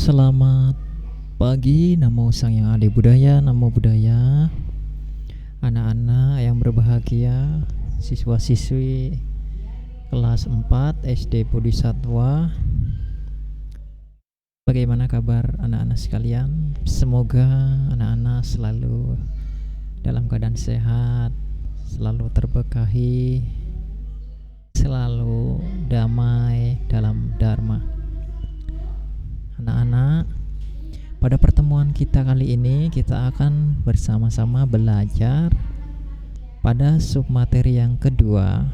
Selamat pagi, Namo Sang Yang Adi Budaya, Namo Buddhaya. Anak-anak yang berbahagia, siswa-siswi kelas 4 SD Bodhisatwa. Bagaimana kabar anak-anak sekalian? Semoga anak-anak selalu dalam keadaan sehat, selalu terberkahi, selalu damai dalam Dharma. Anak-anak, pada pertemuan kita kali ini kita akan bersama-sama belajar pada submateri yang kedua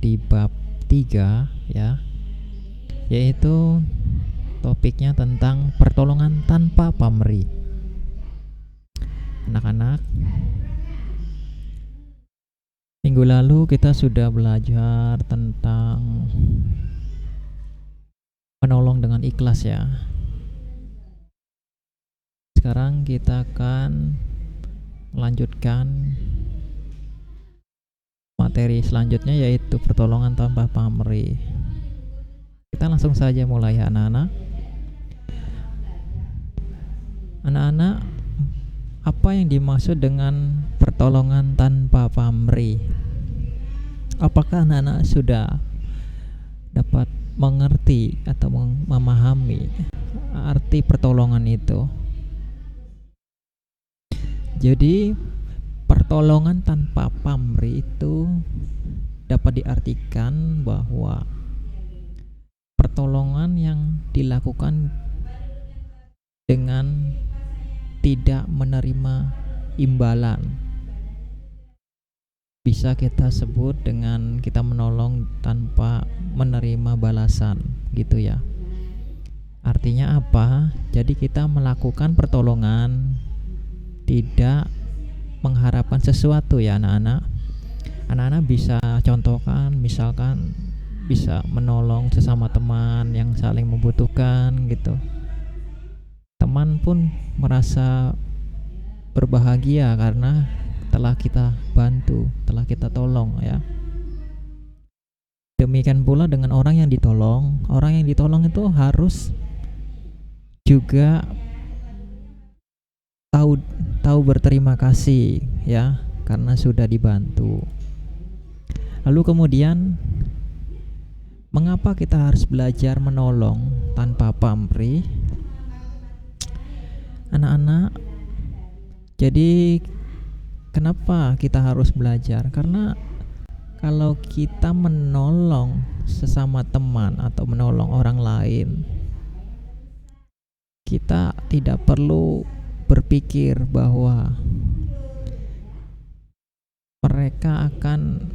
di bab 3 ya, yaitu topiknya tentang pertolongan tanpa pamrih. Anak-anak, minggu lalu kita sudah belajar tentang menolong dengan ikhlas ya. Sekarang kita akan melanjutkan materi selanjutnya, yaitu pertolongan tanpa pamrih. Kita langsung saja mulai ya anak-anak. Anak-anak, apa yang dimaksud dengan pertolongan tanpa pamrih? Apakah anak-anak sudah dapat mengerti atau memahami arti pertolongan itu? Jadi pertolongan tanpa pamrih itu dapat diartikan bahwa pertolongan yang dilakukan dengan tidak menerima imbalan. Bisa kita sebut dengan kita menolong tanpa menerima balasan, gitu ya. Artinya apa? Jadi kita melakukan pertolongan tidak mengharapkan sesuatu ya anak-anak. Anak-anak bisa contohkan, misalkan bisa menolong sesama teman yang saling membutuhkan gitu. Teman pun merasa berbahagia karena telah kita bantu, telah kita tolong ya. Demikian pula dengan orang yang ditolong. Orang yang ditolong itu harus juga tahu berterima kasih ya, karena sudah dibantu. Lalu kemudian, mengapa kita harus belajar menolong tanpa pamrih? Anak-anak, jadi kenapa kita harus belajar? Karena kalau kita menolong sesama teman atau menolong orang lain, kita tidak perlu berpikir bahwa mereka akan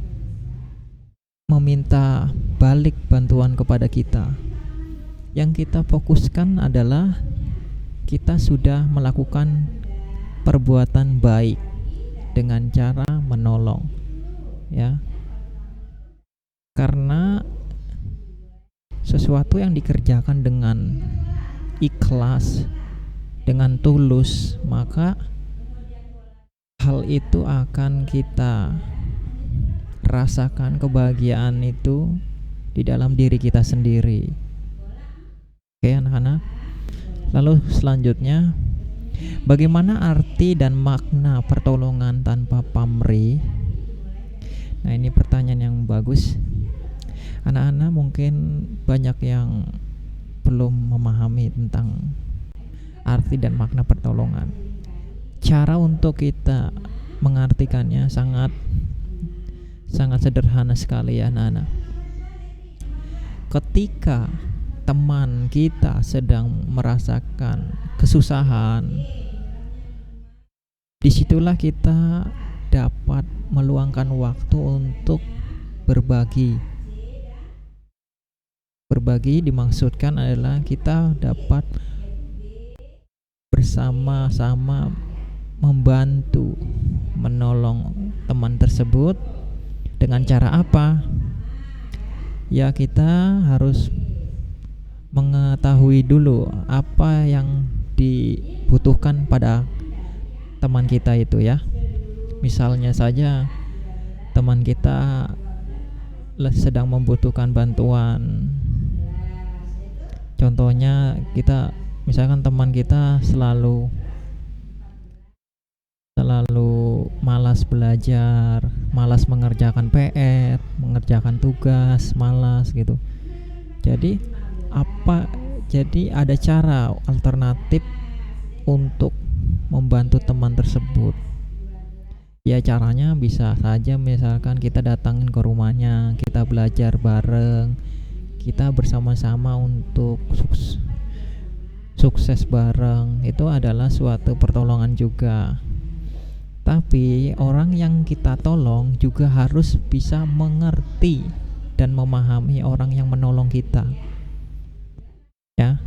meminta balik bantuan kepada kita. Yang kita fokuskan adalah kita sudah melakukan perbuatan baik dengan cara menolong ya. Karena sesuatu yang dikerjakan dengan ikhlas, dengan tulus, maka hal itu akan kita rasakan kebahagiaan itu di dalam diri kita sendiri. Oke anak-anak. Lalu selanjutnya, bagaimana arti dan makna pertolongan tanpa pamrih? Nah, ini pertanyaan yang bagus. Anak-anak mungkin banyak yang belum memahami tentang arti dan makna pertolongan. Cara untuk kita mengartikannya sangat sederhana sekali ya anak-anak. Ketika teman kita sedang merasakan kesusahan, disitulah kita dapat meluangkan waktu untuk berbagi. Berbagi dimaksudkan adalah kita dapat bersama-sama membantu, menolong teman tersebut. Dengan cara apa? Ya, kita harus mengetahui dulu apa yang dibutuhkan pada teman kita itu ya. Misalnya saja teman kita sedang membutuhkan bantuan. Contohnya kita misalkan teman kita selalu malas belajar, malas mengerjakan PR, mengerjakan tugas, malas gitu. Jadi apa? Jadi ada cara alternatif untuk membantu teman tersebut. Ya caranya bisa saja misalkan kita datangin ke rumahnya, kita belajar bareng, kita bersama-sama untuk sukses bareng. Itu adalah suatu pertolongan juga. Tapi orang yang kita tolong juga harus bisa mengerti dan memahami orang yang menolong kita. Ya,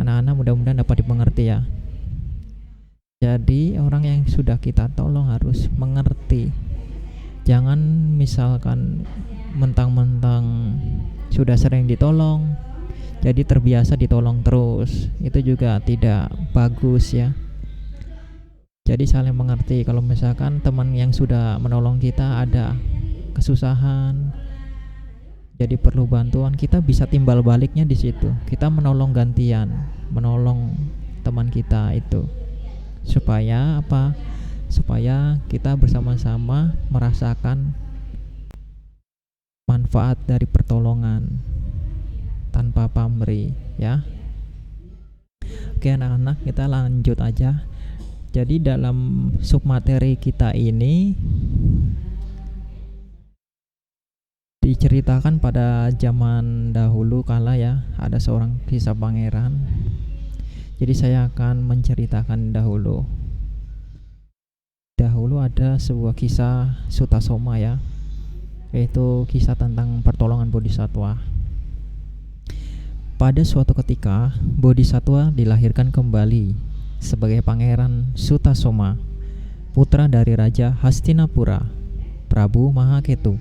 anak-anak mudah-mudahan dapat dimengerti ya. Jadi orang yang sudah kita tolong harus mengerti. Jangan misalkan mentang-mentang sudah sering ditolong, jadi terbiasa ditolong terus. Itu juga tidak bagus ya. Jadi saling mengerti. Kalau misalkan teman yang sudah menolong kita ada kesusahan, jadi perlu bantuan, kita bisa timbal baliknya di situ. Kita menolong gantian, menolong teman kita itu. Supaya apa? Supaya kita bersama-sama merasakan manfaat dari pertolongan tanpa pamrih ya. Oke anak-anak, kita lanjut aja. Jadi dalam submateri kita ini diceritakan pada zaman dahulu kala ya, ada seorang kisah pangeran. Jadi saya akan menceritakan dahulu. Dahulu ada sebuah kisah Sutasoma ya, yaitu kisah tentang pertolongan bodhisatwa. Pada suatu ketika, bodhisatwa dilahirkan kembali sebagai pangeran Sutasoma, putra dari Raja Hastinapura, Prabu Mahaketu.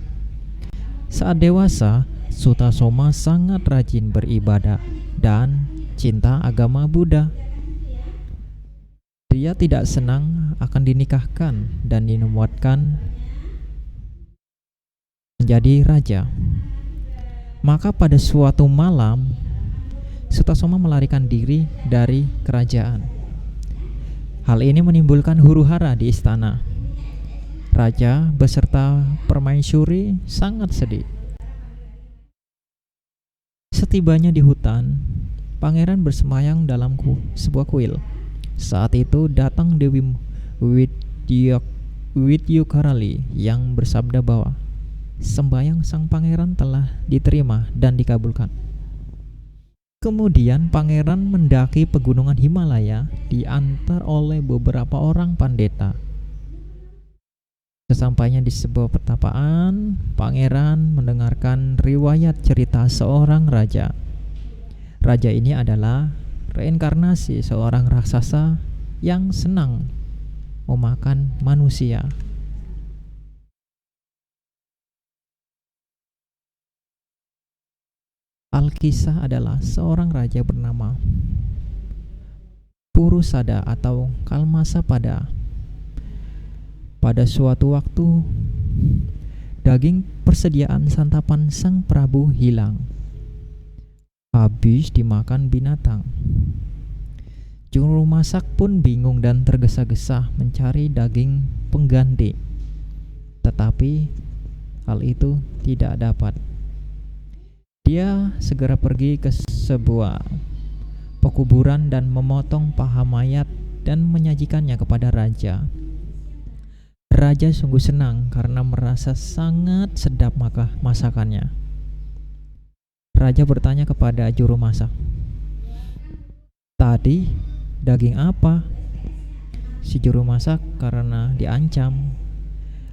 Saat dewasa, Sutasoma sangat rajin beribadah dan cinta agama Buddha. Dia tidak senang akan dinikahkan dan dinubuatkan menjadi raja. Maka pada suatu malam, Sutasoma melarikan diri dari kerajaan. Hal ini menimbulkan huru-hara di istana. Raja beserta permaisuri sangat sedih. Setibanya di hutan, pangeran bersemayam dalam sebuah kuil. Saat itu datang Dewi Widyukarali yang bersabda bahwa sembahyang sang pangeran telah diterima dan dikabulkan. Kemudian pangeran mendaki pegunungan Himalaya diantar oleh beberapa orang pandeta. Sesampainya di sebuah pertapaan, pangeran mendengarkan riwayat cerita seorang raja. Raja ini adalah reinkarnasi seorang raksasa yang senang memakan manusia. Alkisah adalah seorang raja bernama Purusada atau Kalmasapada. Pada suatu waktu, daging persediaan santapan sang Prabu hilang, habis dimakan binatang. Juru masak pun bingung dan tergesa-gesa mencari daging pengganti, tetapi hal itu tidak dapat. Dia segera pergi ke sebuah pekuburan dan memotong paha mayat dan menyajikannya kepada raja. Raja sungguh senang karena merasa sangat sedap masakannya. Raja bertanya kepada juru masak, "Tadi daging apa?" Si juru masak karena diancam,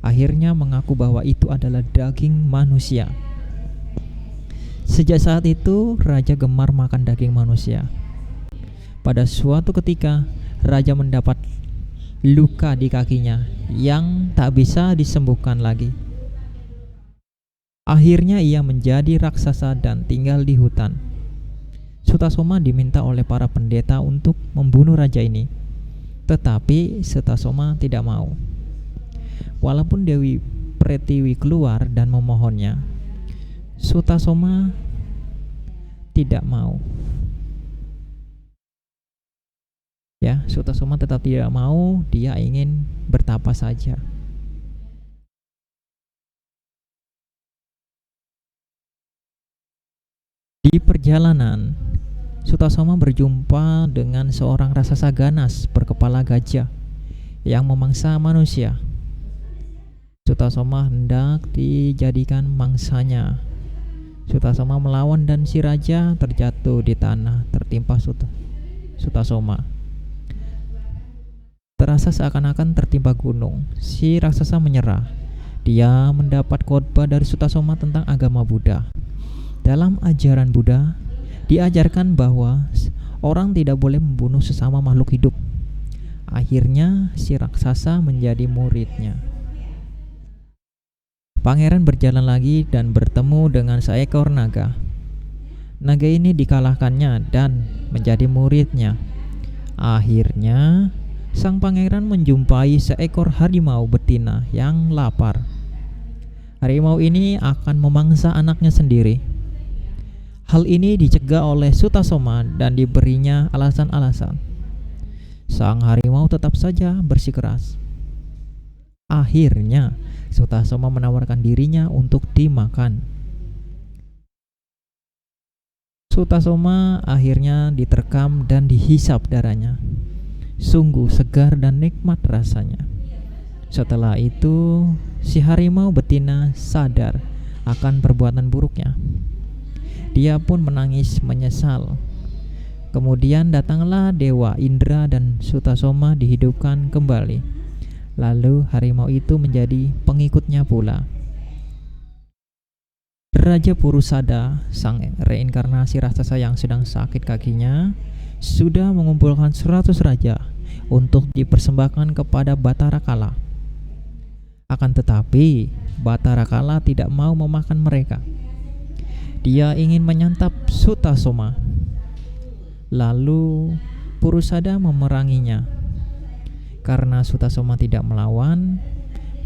akhirnya mengaku bahwa itu adalah daging manusia. Sejak saat itu, raja gemar makan daging manusia. Pada suatu ketika, raja mendapat luka di kakinya yang tak bisa disembuhkan lagi. Akhirnya ia menjadi raksasa dan tinggal di hutan. Sutasoma diminta oleh para pendeta untuk membunuh raja ini, tetapi Sutasoma tidak mau. Walaupun Dewi Pretiwi keluar dan memohonnya, Sutasoma tidak mau. Ya, Sutasoma tetap tidak mau, dia ingin bertapa saja. Di perjalanan, Sutasoma berjumpa dengan seorang raksasa ganas berkepala gajah yang memangsa manusia. Sutasoma hendak dijadikan mangsanya. Sutasoma melawan dan si raja terjatuh di tanah tertimpa Sutasoma. Terasa seakan-akan tertimpa gunung. Si raksasa menyerah. Dia mendapat khotbah dari Sutasoma tentang agama Buddha. Dalam ajaran Buddha, diajarkan bahwa orang tidak boleh membunuh sesama makhluk hidup. Akhirnya si raksasa menjadi muridnya. Pangeran berjalan lagi dan bertemu dengan seekor naga. Naga ini dikalahkannya dan menjadi muridnya. Akhirnya sang pangeran menjumpai seekor harimau betina yang lapar. Harimau ini akan memangsa anaknya sendiri. Hal ini dicegah oleh Sutasoma dan diberinya alasan-alasan. Sang harimau tetap saja bersikeras. Akhirnya Sutasoma menawarkan dirinya untuk dimakan. Sutasoma akhirnya diterkam dan dihisap darahnya. Sungguh segar dan nikmat rasanya. Setelah itu, si harimau betina sadar akan perbuatan buruknya. Dia pun menangis menyesal. Kemudian datanglah Dewa Indra dan Sutasoma dihidupkan kembali. Lalu harimau itu menjadi pengikutnya pula. Raja Purusada, sang reinkarnasi raksasa yang sedang sakit kakinya, sudah mengumpulkan 100 raja untuk dipersembahkan kepada Batara Kala. Akan tetapi, Batara Kala tidak mau memakan mereka. Dia ingin menyantap Sutasoma. Lalu Purusada memeranginya. Karena Sutasoma tidak melawan,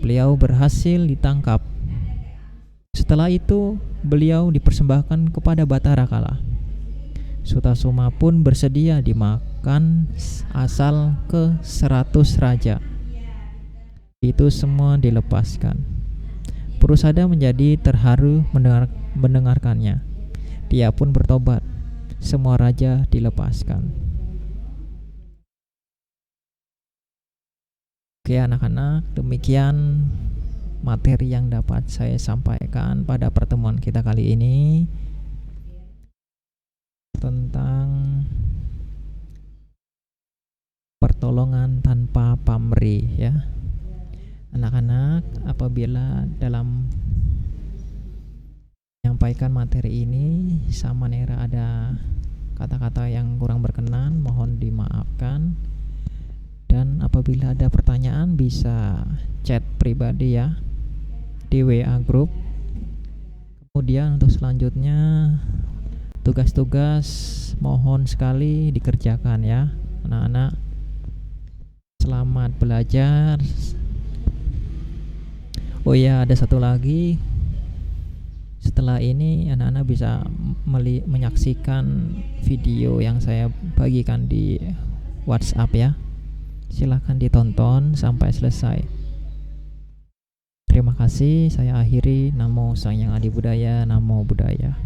beliau berhasil ditangkap. Setelah itu, beliau dipersembahkan kepada Batara Kala. Sutasoma pun bersedia dimakan asal ke 100 raja. Itu semua dilepaskan. Purusada menjadi terharu mendengarkannya. Dia pun bertobat. Semua raja dilepaskan. Oke anak-anak, demikian materi yang dapat saya sampaikan pada pertemuan kita kali ini tentang pertolongan tanpa pamrih ya. Anak-anak, apabila dalam menyampaikan materi ini sama Nera ada kata-kata yang kurang berkenan, mohon dimaafkan. Dan apabila ada pertanyaan bisa chat pribadi ya di WA group. Kemudian untuk selanjutnya tugas-tugas mohon sekali dikerjakan ya anak-anak. Selamat belajar. Oh ya, ada satu lagi. Setelah ini anak-anak bisa menyaksikan video yang saya bagikan di WhatsApp ya. Silahkan ditonton sampai selesai. Terima kasih, saya akhiri. Namo Sang Hyang Adi Budaya, Namo Buddhaya.